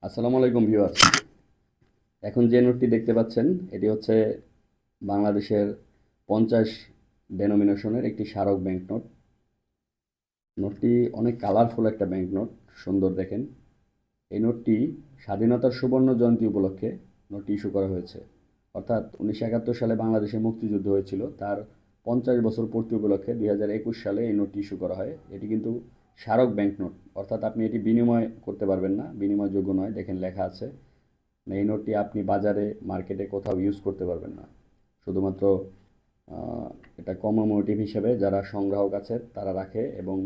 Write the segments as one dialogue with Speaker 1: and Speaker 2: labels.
Speaker 1: আসসালামু আলাইকুম ভিউয়ার্স। এখন যে নোটটি দেখতে পাচ্ছেন এটি হচ্ছে বাংলাদেশের 50 ডেনোমিনেশনের একটি স্মারক ব্যাংক নোট। নোটটি অনেক কালারফুল একটা ব্যাংক নোট, সুন্দর দেখেন। এই নোটটি স্বাধীনতার সুবর্ণ জয়ন্তী উপলক্ষে নোটটি ইস্যু করা হয়েছে। অর্থাৎ 1971 সালে বাংলাদেশে মুক্তিযুদ্ধ হয়েছিল, তার 50 বছর পূর্তি উপলক্ষে 2021 সালে এই নোটটি ইস্যু করা হয়। এটি কিন্তু স্মারক ব্যাংক নোট, অর্থাৎ আপনি এটি বিনিময় করতে পারবেন না, বিনিময়যোগ্য নয়। দেখেন লেখা আছে, এই নোটটি আপনি বাজারে মার্কেটে কোথাও ইউজ করতে পারবেন না। শুধুমাত্র আহ, এটা কমেমোরেটিভ হিসেবে যারা সংগ্রাহক আছে তারা রাখে, এবং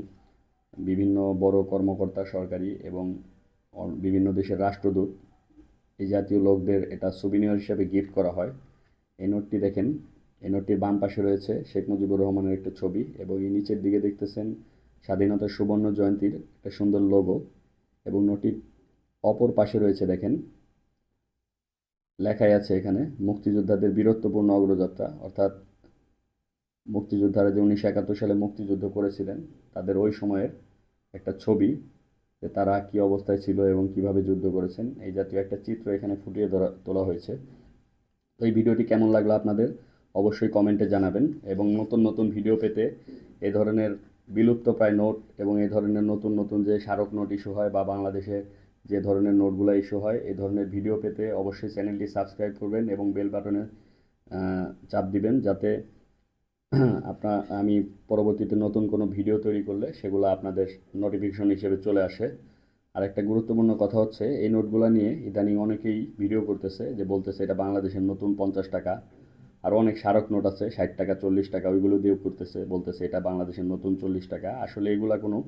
Speaker 1: বিভিন্ন বড় কর্মকর্তা, সরকারি এবং বিভিন্ন দেশের রাষ্ট্রদূত, এই জাতীয় লোকদের এটা সুবিনিয়র হিসেবে গিফট করা হয়। এই নোটটি দেখেন, এই নোটটির বাম পাশে রয়েছে শেখ মুজিবুর রহমানের একটা ছবি, এবং এই নিচের দিকে দেখতেছেন স্বাধীনতার সুবর্ণ জয়ন্তীর একটা সুন্দর লোগো। এবং নোটটির অপর পাশে রয়েছে দেখেন, লেখাই আছে এখানে মুক্তিযোদ্ধাদের বীরত্বপূর্ণ অগ্রযাত্রা, অর্থাৎ মুক্তিযোদ্ধারা যে 1971 সালে মুক্তিযুদ্ধ করেছিলেন তাদের ওই সময়ের একটা ছবি, যে তারা কী অবস্থায় ছিল এবং কিভাবে যুদ্ধ করেছেন, এই জাতীয় একটা চিত্র এখানে ফুটিয়ে তোলা হয়েছে। তো এই ভিডিওটি কেমন লাগলো আপনাদের অবশ্যই কমেন্টে জানাবেন, এবং নতুন নতুন ভিডিও পেতে এই ধরনের বিলুপ্ত প্রায় নোট এবং এই ধরনের নতুন নতুন যে স্মারক নোট ইস্যু হয় বা বাংলাদেশে যে ধরনের নোটগুলো ইস্যু হয়, এই ধরনের ভিডিও পেতে অবশ্যই চ্যানেলটি সাবস্ক্রাইব করবেন এবং বেল বাটনে চাপ দিবেন, যাতে আমি পরবর্তীতে নতুন কোনো ভিডিও তৈরি করলে সেগুলো আপনাদের নোটিফিকেশন হিসেবে চলে আসে। আর একটা গুরুত্বপূর্ণ কথা হচ্ছে, এই নোটগুলো নিয়ে ইদানিং অনেকেই ভিডিও করতেছে, যে বলতেছে এটা বাংলাদেশের নতুন 50 টাকা। আরও অনেক স্মারক নোট আছে 60 টাকা, 40 টাকা, ওইগুলো দিয়েও করতেছে, বলতেছে এটা বাংলাদেশের নতুন 40 টাকা। আসলে এগুলা কোনো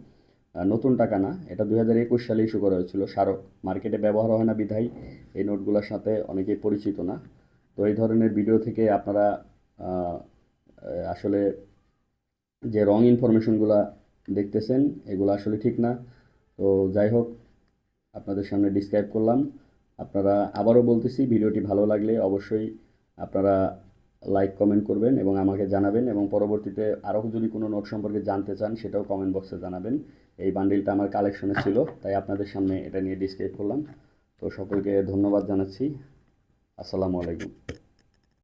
Speaker 1: নতুন টাকা না, এটা 2021 সালে ইস্যু করা হয়েছিল স্মারক। মার্কেটে ব্যবহার হয় না বিধায় এই নোটগুলোর সাথে অনেকেই পরিচিত না। তো এই ধরনের ভিডিও থেকে আপনারা আসলে যে রং ইনফরমেশনগুলো দেখতেছেন এগুলো আসলে ঠিক না। তো যাই হোক, আপনাদের সামনে ডিসক্রাইব করলাম। আপনারা, আবারও বলতেছি, ভিডিওটি ভালো লাগলে অবশ্যই আপনারা লাইক কমেন্ট করবেন এবং আমাকে জানাবেন, এবং পরবর্তীতে আরও যদি কোনো নোট সম্পর্কে জানতে চান সেটাও কমেন্ট বক্সে জানাবেন। এই বান্ডিলটা আমার কালেকশনে ছিল, তাই আপনাদের সামনে এটা নিয়ে ডিসক্রাইব করলাম। তো সকলকে ধন্যবাদ জানাচ্ছি। আসসালামু আলাইকুম।